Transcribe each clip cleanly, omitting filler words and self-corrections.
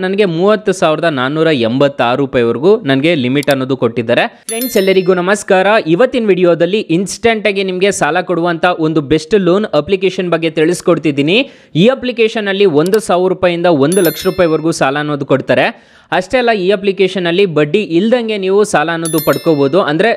ನನಗೆ 30,486 ರೂಪಾಯಿವರೆಗೂ ನನಗೆ ಲಿಮಿಟ್ ಅನ್ನೋದು ಕೊಟ್ಟಿದ್ದಾರೆ. ಫ್ರೆಂಡ್ಸ್ ಎಲ್ಲರಿಗೂ ನಮಸ್ಕಾರ. ಇವತ್ತಿನ ವಿಡಿಯೋದಲ್ಲಿ ಇನ್ಸ್ಟೆಂಟ್ ಆಗಿ ನಿಮಗೆ ಸಾಲ ಕೊಡುವಂತ ಒಂದು ಬೆಸ್ಟ್ ಲೋನ್ ಅಪ್ಲಿಕೇಶನ್ ಬಗ್ಗೆ ತಿಳಿಸ್ಕೊಡ್ತಿದ್ದೀನಿ. ಈ ಅಪ್ಲಿಕೇಶನ್ ಅಲ್ಲಿ 1,000 ರೂಪಾಯಿಂದ 1 ಲಕ್ಷ ರೂಪಾಯಿವರೆಗೂ ಸಾಲ ಅನ್ನೋದು ಕೊಡ್ತಾರೆ. ಅಷ್ಟೇ ಅಲ್ಲ, ಈ ಅಪ್ಲಿಕೇಶನ್ ಅಲ್ಲಿ ಬಡ್ಡಿ ಇಲ್ದಂಗೆ ನೀವು ಸಾಲ ಅನ್ನೋದು ಪಡ್ಕೋಬಹುದು. ಅಂದ್ರೆ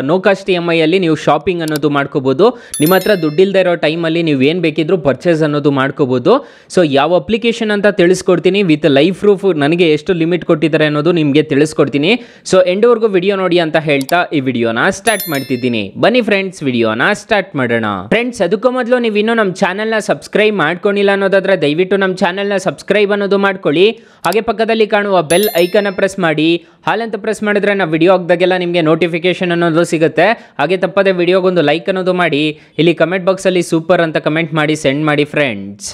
ನೋ ಕಾಸ್ಟ್ EMI ಅಲ್ಲಿ ನೀವು ಶಾಪಿಂಗ್ ಅನ್ನೋದು ಮಾಡ್ಕೋಬಹುದು. ನಿಮ್ಮ ಹತ್ರ ದುಡ್ಡಿಲ್ದೇ ಇರೋ ಟೈಮಲ್ಲಿ ನೀವು ಏನು ಬೇಕಿದ್ರೂ ಪರ್ಚೇಸ್ ಅನ್ನೋದು ಮಾಡ್ಕೋಬಹುದು. ಸೊ ಯಾವ ಅಪ್ಲಿಕೇಶನ್ ಅಂತ ತಿಳಿಸ್ಕೊಡ್ತೀನಿ, ವಿತ್ ಲೈವ್ ಪ್ರೂಫ್ ನನಗೆ ಎಷ್ಟು ಲಿಮಿಟ್ ಕೊಟ್ಟಿದ್ದಾರೆ ಅನ್ನೋದು ನಿಮಗೆ ತಿಳಿಸ್ಕೊಡ್ತೀನಿ. ಸೊ ಎಂಡ್ವರೆಗೂ ವಿಡಿಯೋ ನೋಡಿ ಅಂತ ಹೇಳ್ತಾ ಈ ವಿಡಿಯೋನ ಸ್ಟಾರ್ಟ್ ಮಾಡ್ತಿದ್ದೀನಿ. ಬನ್ನಿ ಫ್ರೆಂಡ್ಸ್, ವಿಡಿಯೋನ ಸ್ಟಾರ್ಟ್ ಮಾಡೋಣ. ಫ್ರೆಂಡ್ಸ್, ಅದಕ್ಕೂ ಮೊದಲು ನೀವು ಇನ್ನೂ ನಮ್ಮ ಚಾನಲ್ನ ಸಬ್ಸ್ಕ್ರೈಬ್ ಮಾಡ್ಕೊಂಡಿಲ್ಲ ಅನ್ನೋದಾದ್ರೆ ದಯವಿಟ್ಟು ನಮ್ಮ ಚಾನಲ್ನ ಸಬ್ಸ್ಕ್ರೈಬ್ ಅನ್ನೋದು ಮಾಡ್ಕೊಳ್ಳಿ. ಹಾಗೆ ಪಕ್ಕದಲ್ಲಿ ಕಾಣುವ ಬೆಲ್ ಐಕನ್ನ ಪ್ರೆಸ್ ಮಾಡಿ. ಹಾಲಂತ ಪ್ರೆಸ್ ಮಾಡಿದ್ರೆ ನಾವು ವಿಡಿಯೋ ಹಾಕಿದಾಗೆಲ್ಲ ನಿಮಗೆ ನೋಟಿಫಿಕೇಶನ್ ಅನ್ನೋದು ಸಿಗುತ್ತೆ. ಹಾಗೆ ತಪ್ಪದೆ ವಿಡಿಯೋಗೊಂದು ಲೈಕ್ ಅನ್ನೋದು ಮಾಡಿ. ಇಲ್ಲಿ ಕಮೆಂಟ್ ಬಾಕ್ಸ್ ಅಲ್ಲಿ ಸೂಪರ್ ಅಂತ ಕಮೆಂಟ್ ಮಾಡಿ ಸೆಂಡ್ ಮಾಡಿ ಫ್ರೆಂಡ್ಸ್.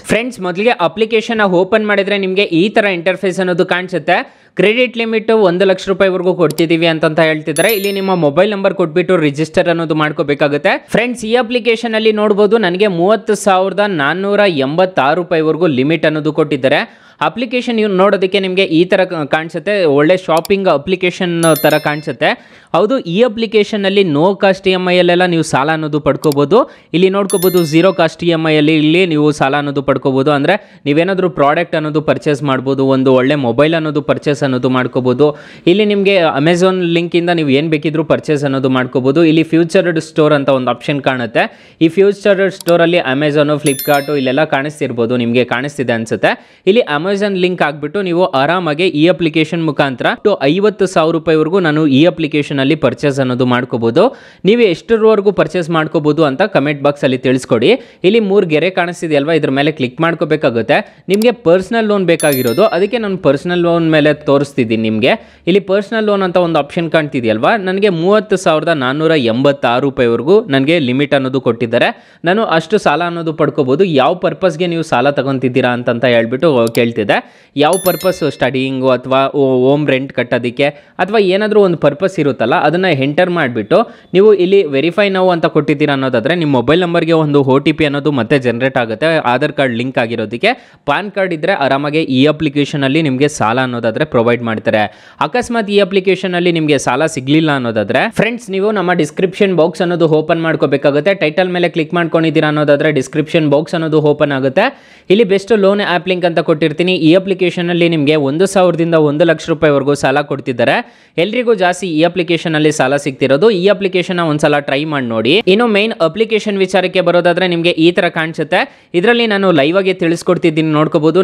ಮೊದಲಿಗೆ ಅಪ್ಲಿಕೇಶನ್ ಓಪನ್ ಮಾಡಿದ್ರೆ ನಿಮಗೆ ಈ ತರ ಇಂಟರ್ಫೇಸ್ ಅನ್ನೋದು ಕಾಣಿಸುತ್ತೆ. ಕ್ರೆಡಿಟ್ ಲಿಮಿಟ್ 1 ಲಕ್ಷ ರೂಪಾಯಿವರೆಗೂ ಕೊಡ್ತಿದ್ದೀವಿ ಅಂತ ಹೇಳ್ತಿದ್ದಾರೆ. ಇಲ್ಲಿ ನಿಮ್ಮ ಮೊಬೈಲ್ ನಂಬರ್ ಕೊಟ್ಬಿಟ್ಟು ರಿಜಿಸ್ಟರ್ ಅನ್ನೋದು ಮಾಡ್ಕೋಬೇಕಾಗುತ್ತೆ. ಫ್ರೆಂಡ್ಸ್, ಈ ಅಪ್ಲಿಕೇಶನ್ ಅಲ್ಲಿ ನೋಡಬಹುದು ನನಗೆ 30,486 ರೂಪಾಯಿವರೆಗೂ ಲಿಮಿಟ್ ಅನ್ನೋದು ಕೊಟ್ಟಿದ್ದಾರೆ. ಅಪ್ಲಿಕೇಶನ್ ನೀವು ನೋಡೋದಕ್ಕೆ ನಿಮಗೆ ಈ ತರ ಕಾಣಿಸುತ್ತೆ, ಒಳ್ಳೆ ಶಾಪಿಂಗ್ ಅಪ್ಲಿಕೇಶನ್ ತರ ಕಾಣಿಸುತ್ತೆ. ಹೌದು, ಈ ಅಪ್ಲಿಕೇಶನ್ ಅಲ್ಲಿ ನೋ ಕಾಸ್ಟ್ EMI ಅಲ್ಲೆಲ್ಲ ನೀವು ಸಾಲ ಅನ್ನೋದು ಪಡ್ಕೋಬಹುದು. ಇಲ್ಲಿ ನೋಡ್ಕೋಬಹುದು 0 ಕಾಸ್ಟ್ EMI ಅಲ್ಲಿ ಇಲ್ಲಿ ನೀವು ಸಾಲ ಅನ್ನೋದು ಪಡ್ಕೋಬಹುದು. ಅಂದ್ರೆ ನೀವೇನಾದ್ರೂ ಪ್ರಾಡಕ್ಟ್ ಅನ್ನೋದು ಪರ್ಚೇಸ್ ಮಾಡ್ಬೋದು, ಒಂದು ಒಳ್ಳೆ ಮೊಬೈಲ್ ಅನ್ನೋದು ಪರ್ಚೇಸ್ ಅನ್ನೋದು ಮಾಡ್ಕೋಬಹುದು. ಇಲ್ಲಿ ನಿಮಗೆ ಅಮೆಝಾನ್ ಲಿಂಕ್ ಇಂದ ನೀವು ಏನು ಬೇಕಿದ್ರೂ ಪರ್ಚೇಸ್ ಅನ್ನೋದು ಮಾಡ್ಕೋಬಹುದು. ಇಲ್ಲಿ ಫ್ಯೂಚರ್ಡ್ ಸ್ಟೋರ್ ಅಂತ ಒಂದು ಆಪ್ಷನ್ ಕಾಣುತ್ತೆ. ಈ ಫ್ಯೂಚರ್ಡ್ ಸ್ಟೋರ್ ಅಲ್ಲಿ ಅಮೆಝಾನ್, ಫ್ಲಿಪ್ಕಾರ್ಟ್ ಇಲ್ಲೆಲ್ಲ ಕಾಣಿಸ್ತಿರ್ಬೋದು, ನಿಮಗೆ ಕಾಣಿಸ್ತಿದೆ ಅನ್ಸುತ್ತೆ. ಇಲ್ಲಿ ಅಮೆಝಾನ್ ಲಿಂಕ್ ಆಗ್ಬಿಟ್ಟು ನೀವು ಆರಾಮಾಗಿ ಈ ಅಪ್ಲಿಕೇಶನ್ ಮುಖಾಂತರ 50,000 ರೂಪಾಯಿವರೆಗೂ ನಾನು ಈ ಅಪ್ಲಿಕೇಶನ್ ಅಲ್ಲಿ ಪರ್ಚೇಸ್ ಅನ್ನೋದು ಮಾಡ್ಕೋಬಹುದು. ನೀವು ಎಷ್ಟರವರೆಗೂ ಪರ್ಚೇಸ್ ಮಾಡ್ಕೋಬಹುದು ಅಂತ ಕಮೆಂಟ್ ಬಾಕ್ಸ್ ಅಲ್ಲಿ ತಿಳಿಸ್ಕೊಡಿ. ಇಲ್ಲಿ 3 ಗೆರೆ ಕಾಣಿಸ್ತಿದೆ ಅಲ್ವಾ, ಇದ್ರ ಮೇಲೆ ಕ್ಲಿಕ್ ಮಾಡ್ಕೋಬೇಕಾಗುತ್ತೆ. ನಿಮಗೆ ಪರ್ಸನಲ್ ಲೋನ್ ಬೇಕಾಗಿರೋದು, ಅದಕ್ಕೆ ನಾನು ಪರ್ಸನಲ್ ಲೋನ್ ಮೇಲೆ ತೋರಿಸ್ತಿದ್ದೀನಿ ನಿಮಗೆ. ಇಲ್ಲಿ ಪರ್ಸನಲ್ ಲೋನ್ ಅಂತ ಒಂದು ಆಪ್ಷನ್ ಕಾಣ್ತಿದೆಯಲ್ವಾ, ನನಗೆ 30,486 ರೂಪಾಯಿವರೆಗೂ ನನಗೆ ಲಿಮಿಟ್ ಅನ್ನೋದು ಕೊಟ್ಟಿದ್ದಾರೆ. ನಾನು ಅಷ್ಟು ಸಾಲ ಅನ್ನೋದು ಪಡ್ಕೋಬಹುದು. ಯಾವ ಪರ್ಪಸ್ಗೆ ನೀವು ಸಾಲ ತಗೊಂತಿದ್ದೀರಾ ಅಂತ ಹೇಳ್ಬಿಟ್ಟು ಕೇಳ್ತಿದೆ. ಯಾವ ಪರ್ಪಸ್, ಸ್ಟಡಿಯಿಂಗು ಅಥವಾ ಹೋಮ್ ರೆಂಟ್ ಕಟ್ಟೋದಕ್ಕೆ ಅಥವಾ ಏನಾದರೂ ಒಂದು ಪರ್ಪಸ್ ಇರುತ್ತಲ್ಲ, ಅದನ್ನು ಎಂಟರ್ ಮಾಡಿಬಿಟ್ಟು ನೀವು ಇಲ್ಲಿ ವೆರಿಫೈ ನೌ ಅಂತ ಕೊಟ್ಟಿದ್ದೀರಾ ಅನ್ನೋದಾದರೆ ನಿಮ್ಮ ಮೊಬೈಲ್ ನಂಬರ್ಗೆ ಒಂದು OTP ಅನ್ನೋದು ಮತ್ತೆ ಜನರೇಟ್ ಆಗುತ್ತೆ. ಆಧಾರ್ ಕಾರ್ಡ್ ಲಿಂಕ್ ಆಗಿರೋದಕ್ಕೆ ಪಾನ್ ಕಾರ್ಡ್ ಇದ್ದರೆ ಆರಾಮಾಗಿ ಈ ಅಪ್ಲಿಕೇಶನಲ್ಲಿ ನಿಮಗೆ ಸಾಲ ಅನ್ನೋದಾದರೆ ಪ್ರೊವೈಡ್ ಮಾಡ್ತಾರೆ. ಅಕಸ್ಮಾತ್ ಈ ಅಪ್ಲಿಕೇಶನಲ್ಲಿ ನಿಮಗೆ ಸಾಲ ಸಿಗಲಿಲ್ಲ ಅನ್ನೋದಾದರೆ ಫ್ರೆಂಡ್ಸ್, ನೀವು ನಮ್ಮ ಡಿಸ್ಕ್ರಿಪ್ಷನ್ ಬಾಕ್ಸ್ ಅನ್ನೋದು ಓಪನ್ ಮಾಡ್ಕೋಬೇಕಾಗುತ್ತೆ. ಟೈಟಲ್ ಮೇಲೆ ಕ್ಲಿಕ್ ಮಾಡ್ಕೊಂಡಿದ್ದೀರಾ ಅನ್ನೋದಾದರೆ ಡಿಸ್ಕ್ರಿಪ್ಷನ್ ಬಾಕ್ಸ್ ಅನ್ನೋದು ಓಪನ್ ಆಗುತ್ತೆ. ಇಲ್ಲಿ ಬೆಸ್ಟ್ ಲೋನ್ ಆ್ಯಪ್ ಲಿಂಕ್ ಅಂತ ಕೊಟ್ಟಿರ್ತೀನಿ. ಈ ಅಪ್ಲಿಕೇಶನ್ ಅಲ್ಲಿ ನಿಮಗೆ 1,000ದಿಂದ 1 ಲಕ್ಷ ರೂಪಾಯಿವರೆಗೂ ಸಾಲ ಕೊಡ್ತಿದ್ದಾರೆ. ಎಲ್ರಿಗೂ ಜಾಸ್ತಿ ಈ ಅಪ್ಲಿಕೇಶನ್ ಅಲ್ಲಿ ಸಾಲ ಸಿಗ್ತಿರೋದು. ಈ ಅಪ್ಲಿಕೇಶನ್ ಒಂದ್ಸಲ ಟ್ರೈ ಮಾಡಿ ನೋಡಿ. ಇನ್ನು ಮೇನ್ ಅಪ್ಲಿಕೇಶನ್ ವಿಚಾರಕ್ಕೆ ಬರೋದಾದ್ರೆ ನಿಮಗೆ ಈ ತರ ಕಾಣಿಸುತ್ತೆ. ಇದರಲ್ಲಿ ನಾನು ಲೈವ್ ಆಗಿ ತಿಳಿಸ್ಕೊಡ್ತಿದ್ದೀನಿ, ನೋಡ್ಕೋಬಹುದು.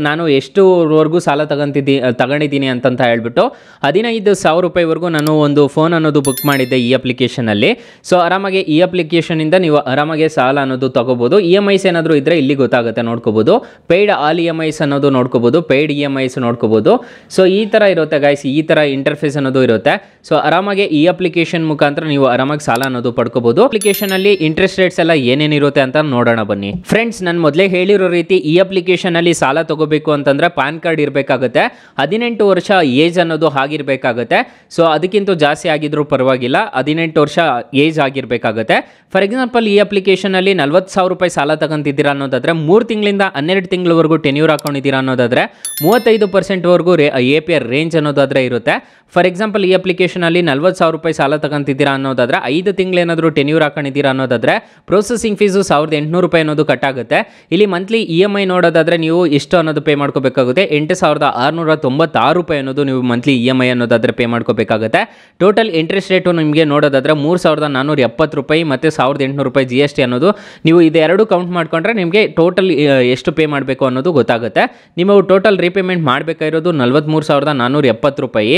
ನಾನು ಎಷ್ಟುವರೆಗೂ ಸಾಲ ತಗೊಂಡಿದ್ದೀನಿ ಅಂತ ಹೇಳ್ಬಿಟ್ಟು 15,000 ರೂಪಾಯಿವರೆಗೂ ನಾನು ಒಂದು ಫೋನ್ ಅನ್ನೋದು ಬುಕ್ ಮಾಡಿದ್ದೆ ಈ ಅಪ್ಲಿಕೇಶನ್ ಅಲ್ಲಿ. ಸೊ ಆರಾಮಾಗಿ ಈ ಅಪ್ಲಿಕೇಶನ್ ಇಂದ ನೀವು ಆರಾಮಾಗಿ ಸಾಲ ಅನ್ನೋದು ತಗೋಬಹುದು. EMIs ಏನಾದರೂ ಇದ್ರೆ ಇಲ್ಲಿ ಗೊತ್ತಾಗುತ್ತೆ, ನೋಡ್ಕೋಬಹುದು. ಪೇಯ್ಡ್ ಆಲ್ EMIs ಅನ್ನೋದು ನೋಡ್ಕೋಬಹುದು, ಪೇಯ್ಡ್ EMIs ನೋಡ್ಕೋಬಹುದು. ಸೊ ಈ ತರ ಇರುತ್ತೆ ಗೈಸ್, ಈ ತರ ಇಂಟರ್ಫೇಸ್ ಅನ್ನೋದು ಇರುತ್ತೆ. ಸೊ ಆರಾಮಾಗಿ ಈ ಅಪ್ಲಿಕೇಶನ್ ಮುಖಾಂತರ ನೀವು ಆರಾಮಾಗಿ ಸಾಲ ಅನ್ನೋದು ಪಡ್ಕೋಬಹುದು. ಅಪ್ಲಿಕೇಶನ್ ಅಲ್ಲಿ ಇಂಟ್ರೆಸ್ಟ್ ರೇಟ್ಸ್ ಎಲ್ಲ ಏನೇನಿರುತ್ತೆ ಅಂತ ನೋಡೋಣ ಬನ್ನಿ. ಫ್ರೆಂಡ್ಸ್, ನಾನು ಮೊದಲೇ ಹೇಳಿರೋ ರೀತಿ ಈ ಅಪ್ಲಿಕೇಶನ್ ಅಲ್ಲಿ ಸಾಲ ತಗೋಬೇಕು ಅಂತಂದ್ರೆ ಪಾನ್ ಕಾರ್ಡ್ ಇರಬೇಕಾಗುತ್ತೆ. 18 ವರ್ಷ ಏಜ್ ಅನ್ನೋದು ಆಗಿರ್ಬೇಕಾಗುತ್ತೆ. ಸೊ ಅದಕ್ಕಿಂತ ಜಾಸ್ತಿ ಆಗಿದ್ರು ಪರವಾಗಿಲ್ಲ, 18 ವರ್ಷ ಏಜ್ ಆಗಿರ್ಬೇಕಾಗುತ್ತೆ. ಫಾರ್ ಎಕ್ಸಾಂಪಲ್, ಈ ಅಪ್ಲಿಕೇಶನ್ ಅಲ್ಲಿ 40,000 ರೂಪಾಯಿ ಸಾಲ ತಗೊಂತಿದ್ದೀರಾ ಅನ್ನೋದಾದ್ರೆ 3 ತಿಂಗಳಿಂದ 12 ತಿಂಗಳವರೆಗೂ ಟೆನ್ಯೂರ್ ಹಾಕೊಂಡಿದ್ದೀರಾ ಅನ್ನೋದಾದ್ರೆ 35% ವರೆಗೂ APR ರೇಂಜ್ ಅನ್ನೋದಾದ್ರೆ ಇರುತ್ತೆ. ಫಾರ್ ಎಕ್ಸಾಂಪಲ್, ಈ ಅಪ್ಲಿಕೇಶನ್ ಅಲ್ಲಿ 40,000 ರೂಪಾಯಿ ಸಾಲ ತಗೊಂತಿದ್ದೀರಾ ಅನ್ನೋದಾದ್ರೆ 5 ತಿಂಗಳೇನಾದರೂ ಟೆನ್ಯೂರ್ ಹಾಕೊಂಡಿದ್ದೀರಾ ಅನ್ನೋದಾದ್ರೆ ಪ್ರೊಸೆಸಿಂಗ್ ಫೀಸು 1,800 ರೂಪಾಯಿ ಅನ್ನೋದು ಕಟ್ ಆಗುತ್ತೆ. ಇಲ್ಲಿ ಮಂತ್ಲಿ EMI ನೋಡೋದಾದ್ರೆ ನೀವು ಎಷ್ಟು ಅನ್ನೋದು ಪೇ ಮಾಡ್ಕೋಬೇಕಾಗುತ್ತೆ, 8,696 ರೂಪಾಯಿ ಅನ್ನೋದು ನೀವು ಮಂತ್ಲಿ EMI ಅನ್ನೋದಾದ್ರೆ ಪೇ ಮಾಡ್ಕೋಬೇಕಾಗುತ್ತೆ. ಟೋಟಲ್ ಇಂಟ್ರೆಸ್ಟ್ ರೇಟು ನಿಮಗೆ ನೋಡೋದಾದ್ರೆ 3,470 ರೂಪಾಯಿ ಮತ್ತು 1,800 ರೂಪಾಯಿ GST ಅನ್ನೋದು. ನೀವು ಇದೆರಡು ಕೌಂಟ್ ಮಾಡ್ಕೊಂಡ್ರೆ ನಿಮಗೆ ಟೋಟಲ್ ಎಷ್ಟು ಪೇ ಮಾಡಬೇಕು ಅನ್ನೋದು ಗೊತ್ತಾಗುತ್ತೆ. ನೀವು ಟೋಟಲ್ ರೀಪೇಮೆಂಟ್ ಮಾಡಬೇಕಾಗಿರೋದು 43,470 ರೂಪಾಯಿ.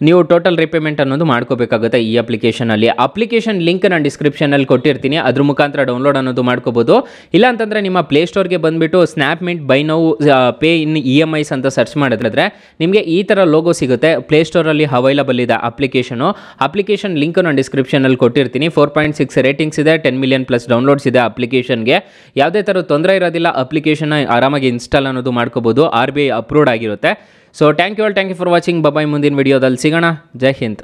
ನೀವು ಟೋಟಲ್ ರೀಪೇಮೆಂಟ್ ಅನ್ನೋದು ಮಾಡ್ಕೋಬೇಕಾಗುತ್ತೆ ಈ ಅಪ್ಲಿಕೇಶನ್ ಅಲ್ಲಿ. ಅಪ್ಲಿಕೇಶನ್ ಲಿಂಕ್ ನಾನು ಡಿಸ್ಕ್ರಿಪ್ಷನ್ ಅಲ್ಲಿ ಕೊಟ್ಟಿರ್ತೀನಿ, ಅದ್ರ ಮುಖಾಂತರ ಡೌನ್ಲೋಡ್ ಅನ್ನೋದು ಮಾಡ್ಕೋಬಹುದು. ಇಲ್ಲ ಅಂತಂದ್ರೆ ನಿಮ್ಮ ಪ್ಲೇ ಸ್ಟೋರ್ಗೆ ಬಂದ್ಬಿಟ್ಟು snap mint by now pay in EMIs ಅಂತ ಸರ್ಚ್ ಮಾಡಿದ್ರೆ ನಿಮಗೆ ಈ ತರ ಲೋಗೋ ಸಿಗುತ್ತೆ. ಪ್ಲೇ ಸ್ಟೋರ್ ಅಲ್ಲಿ ಅವೈಲಬಲ್ ಇದೆ ಅಪ್ಲಿಕೇಶನ್ ಲಿಂಕ್ ನಾನು ಡಿಸ್ಕ್ರಿಪ್ಷನ್ ಅಲ್ಲಿ ಕೊಟ್ಟಿರ್ತೀನಿ. 4.6 ರೇಟಿಂಗ್ಸ್ ಇದೆ, 10 ಮಿಲಿಯನ್ ಪ್ಲಸ್ ಡೌನ್ಲೋಡ್ಸ್ ಇದೆ ಅಪ್ಲಿಕೇಶನ್ಗೆ. ಯಾವುದೇ ತರ ತೊಂದರೆ ಇರೋದಿಲ್ಲ, ಅಪ್ಲಿಕೇಶನ್ ಆರಾಮಾಗಿ ಇನ್ಸ್ಟಾಲ್ ಅನ್ನೋದು ಮಾಡ್ಕೋಬಹುದು. RBI ಅಪ್ರೂವ್ಡ್ ಆಗಿರುತ್ತೆ. So thank you for watching. Bye, ಮುಂದಿನ ವಿಡಿಯೋದಲ್ಲಿ ಸಿಗೋಣ. ಜೈ ಹಿಂದ್.